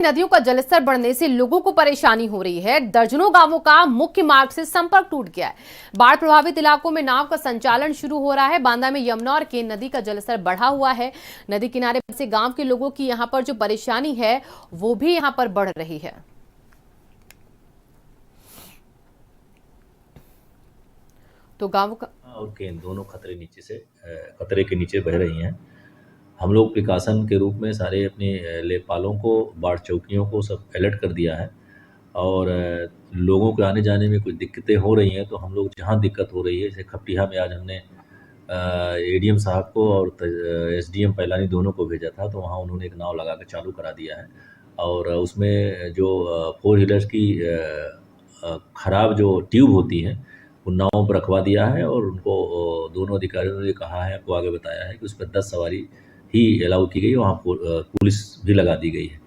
नदियों का जलस्तर बढ़ने से लोगों को परेशानी हो रही है। दर्जनों गांवों का मुख्य मार्ग से संपर्क टूट गया है। बाढ़ प्रभावित इलाकों में नाव का संचालन शुरू हो रहा है। बांदा में यमुना और केन नदी का जलस्तर बढ़ा हुआ है। नदी किनारे से गांव के लोगों की यहां पर जो परेशानी है वो भी यहां पर बढ़ रही है। तो गांव का और केन दोनों खतरे के नीचे बह रही हैं। हम लोग प्रिकॉशन के रूप में सारे अपने लेखपालों को, बाढ़ चौकियों को सब अलर्ट कर दिया है। और लोगों के आने जाने में कुछ दिक्कतें हो रही हैं, तो हम लोग जहाँ दिक्कत हो रही है, जैसे खपटिया में आज हमने एडीएम साहब को और एसडीएम पैलानी दोनों को भेजा था, तो वहाँ उन्होंने एक नाव लगा कर चालू करा दिया है। और उसमें जो फोर व्हीलर्स की ख़राब जो ट्यूब होती हैं उन नावों पर रखवा दिया है। और उनको दोनों अधिकारियों ने कहा है, आपको आगे बताया है कि उस पर 10 सवारी ही अलाउ की गई, वहाँ पुलिस भी लगा दी गई है।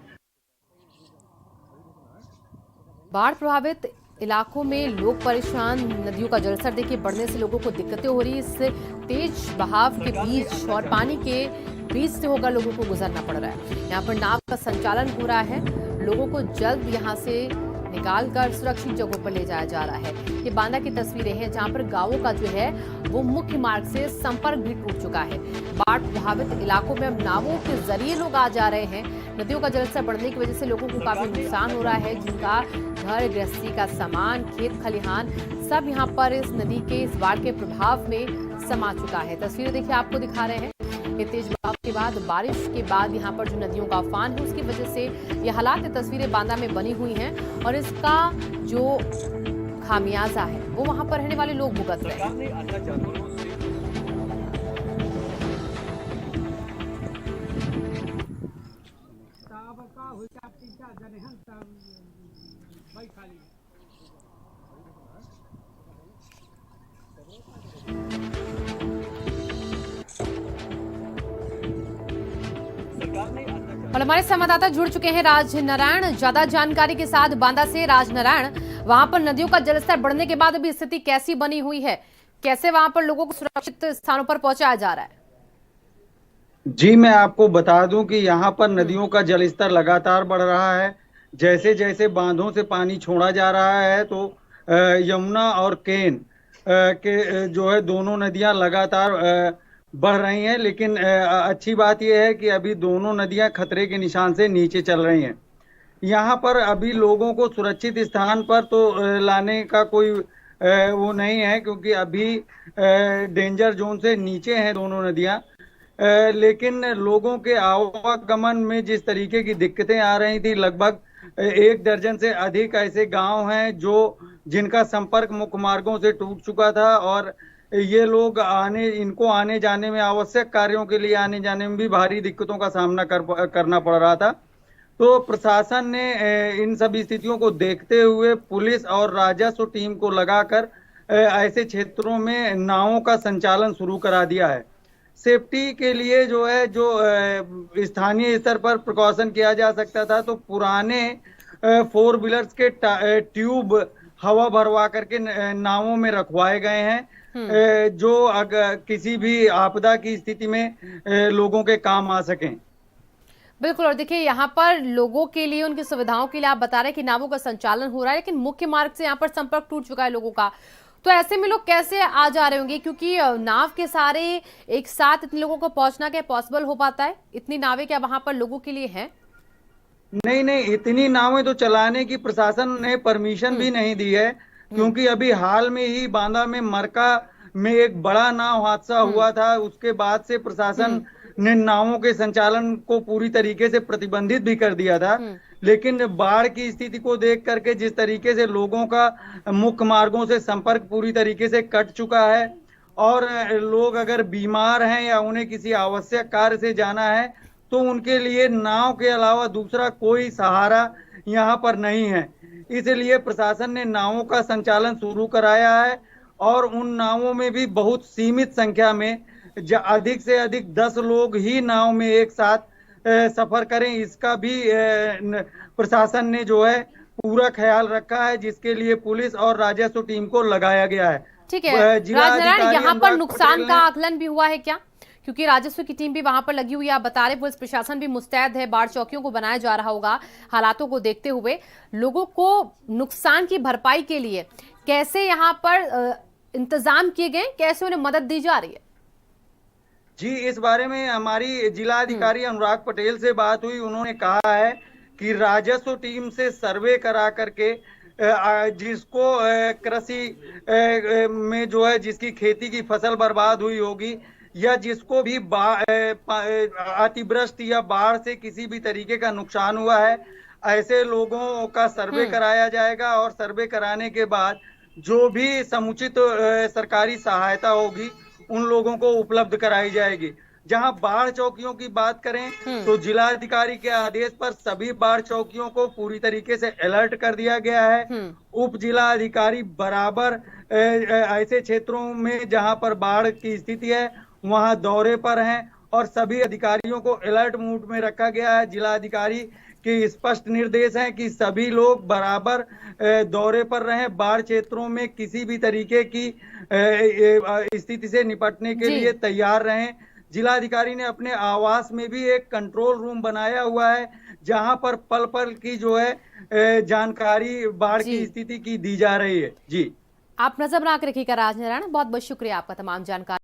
बाढ़ प्रभावित इलाकों में लोग परेशान। नदियों का जलस्तर देखिए बढ़ने से लोगों को दिक्कतें हो रही है। इससे तेज बहाव के बीच और पानी के बीच से होकर लोगों को गुजरना पड़ रहा है। यहाँ पर नाव का संचालन हो रहा है। लोगों को जल्द यहाँ से निकालकर सुरक्षित जगहों पर ले जाया जा रहा है। ये बांदा की तस्वीरें हैं जहां पर गांवों का जो है वो मुख्य मार्ग से संपर्क भी टूट चुका है। बाढ़ प्रभावित इलाकों में अब नावों के जरिए लोग आ जा रहे हैं। नदियों का जलस्तर बढ़ने की वजह से लोगों को काफी नुकसान हो रहा है, जिनका घर गृहस्थी का सामान, खेत खलिहान सब यहाँ पर इस नदी के, इस बाढ़ के प्रभाव में समा चुका है। तस्वीरें देखिए आपको दिखा रहे हैं। ये तेज बहाव के बाद, बारिश के बाद यहाँ पर जो नदियों का उफान है उसकी वजह से ये हालात, तस्वीरें बांदा में बनी हुई हैं और इसका जो खामियाजा है वो वहां पर रहने वाले लोग भुगत रहे हैं। और हमारे संवाददाता जुड़ चुके हैं राजनारायण ज्यादा जानकारी के साथ बांदा से। राजनारायण, वहां पर नदियों का जलस्तर बढ़ने के बाद अभी स्थिति कैसी बनी हुई है? कैसे वहां पर लोगों को सुरक्षित स्थानों पर पहुंचाया जा रहा है? जी, मैं आपको बता दूं कि यहाँ पर नदियों का जलस्तर लगातार बढ़ रहा है। जैसे जैसे बांधों से पानी छोड़ा जा रहा है तो यमुना और केन के जो है दोनों नदियां लगातार बढ़ रही हैं। लेकिन अच्छी बात यह है कि अभी दोनों नदियां खतरे के निशान से नीचे चल रही हैं। यहाँ पर अभी लोगों को सुरक्षित स्थान पर तो लाने का कोई वो नहीं है, क्योंकि अभी डेंजर जोन से नीचे हैं दोनों नदियां। लेकिन लोगों के आवागमन में जिस तरीके की दिक्कतें आ रही थी, लगभग 1 दर्जन से अधिक ऐसे गांव हैं जो जिनका संपर्क मुख्य मार्गों से टूट चुका था। और ये लोग इनको आने जाने में, आवश्यक कार्यों के लिए आने जाने में भी भारी दिक्कतों का सामना करना पड़ रहा था। तो प्रशासन ने इन सभी स्थितियों को देखते हुए पुलिस और राजस्व टीम को लगाकर ऐसे क्षेत्रों में नावों का संचालन शुरू करा दिया है। सेफ्टी के लिए जो है, जो स्थानीय स्तर पर प्रिकॉशन किया जा सकता था, तो पुराने फोर व्हीलर्स के ट्यूब हवा भरवा करके नावों में रखवाए गए हैं, जो अगर किसी भी आपदा की स्थिति में लोगों के काम आ सकें। बिल्कुल। और देखिए यहाँ पर लोगों के लिए, उनकी सुविधाओं के लिए आप बता रहे हैं कि नावों का संचालन हो रहा है, लेकिन मुख्य मार्ग से यहाँ पर संपर्क टूट चुका है लोगों का। तो ऐसे में लोग कैसे आ जा रहे होंगे, क्योंकि नाव के सारे एक साथ इतने लोगों को पहुंचना क्या पॉसिबल हो पाता है? इतनी नावें क्या वहां पर लोगों के लिए हैं? नहीं नहीं, इतनी नावें तो चलाने की प्रशासन ने परमिशन भी नहीं दी है, क्योंकि अभी हाल में ही बांदा में मरका में एक बड़ा नाव हादसा हुआ था। उसके बाद से प्रशासन ने नावों के संचालन को पूरी तरीके से प्रतिबंधित भी कर दिया था। लेकिन बाढ़ की स्थिति को देख करके, जिस तरीके से लोगों का मुख्य मार्गों से संपर्क पूरी तरीके से कट चुका है, और लोग अगर बीमार हैं या उन्हें किसी आवश्यक कार्य से जाना है, तो उनके लिए नाव के अलावा दूसरा कोई सहारा यहाँ पर नहीं है। इसलिए प्रशासन ने नावों का संचालन शुरू कराया है। और उन नावों में भी बहुत सीमित संख्या में, अधिक से अधिक 10 लोग ही नाव में एक साथ सफर करें, इसका भी प्रशासन ने जो है पूरा ख्याल रखा है, जिसके लिए पुलिस और राजस्व टीम को लगाया गया है। ठीक है राजनारायण, यहाँ पर नुकसान का आकलन भी हुआ है क्या? क्योंकि राजस्व की टीम भी वहां पर लगी हुई है, आप बता रहे पुलिस प्रशासन भी मुस्तैद है, बाढ़ चौकियों को बनाया जा रहा होगा हालातों को देखते हुए। लोगों को नुकसान की भरपाई के लिए कैसे यहाँ पर इंतजाम किए गए, कैसे उन्हें मदद दी जा रही है? जी, इस बारे में हमारी जिलाधिकारी अनुराग पटेल से बात हुई। उन्होंने कहा है कि राजस्व टीम से सर्वे करा करके जिसको कृषि में जो है जिसकी खेती की फसल बर्बाद हुई होगी या जिसको भी अतिवृष्टि या बाढ़ से किसी भी तरीके का नुकसान हुआ है, ऐसे लोगों का सर्वे कराया जाएगा और सर्वे कराने के बाद जो भी समुचित सरकारी सहायता होगी उन लोगों को उपलब्ध कराई जाएगी। जहां बाढ़ चौकियों की बात करें तो जिलाधिकारी के आदेश पर सभी बाढ़ चौकियों को पूरी तरीके से अलर्ट कर दिया गया है। उप जिलाधिकारी बराबर ऐसे क्षेत्रों में जहां पर बाढ़ की स्थिति है वहां दौरे पर हैं और सभी अधिकारियों को अलर्ट मोड में रखा गया है। जिलाधिकारी के स्पष्ट निर्देश हैं कि सभी लोग बराबर दौरे पर रहें, बाढ़ क्षेत्रों में किसी भी तरीके की स्थिति से निपटने के लिए तैयार रहें। जिलाधिकारी ने अपने आवास में भी एक कंट्रोल रूम बनाया हुआ है जहां पर पल पल की जो है जानकारी बाढ़ की स्थिति की दी जा रही है। जी, आप नजर बना के रखिएगा राजनारायण, बहुत बहुत शुक्रिया आपका तमाम जानकारी।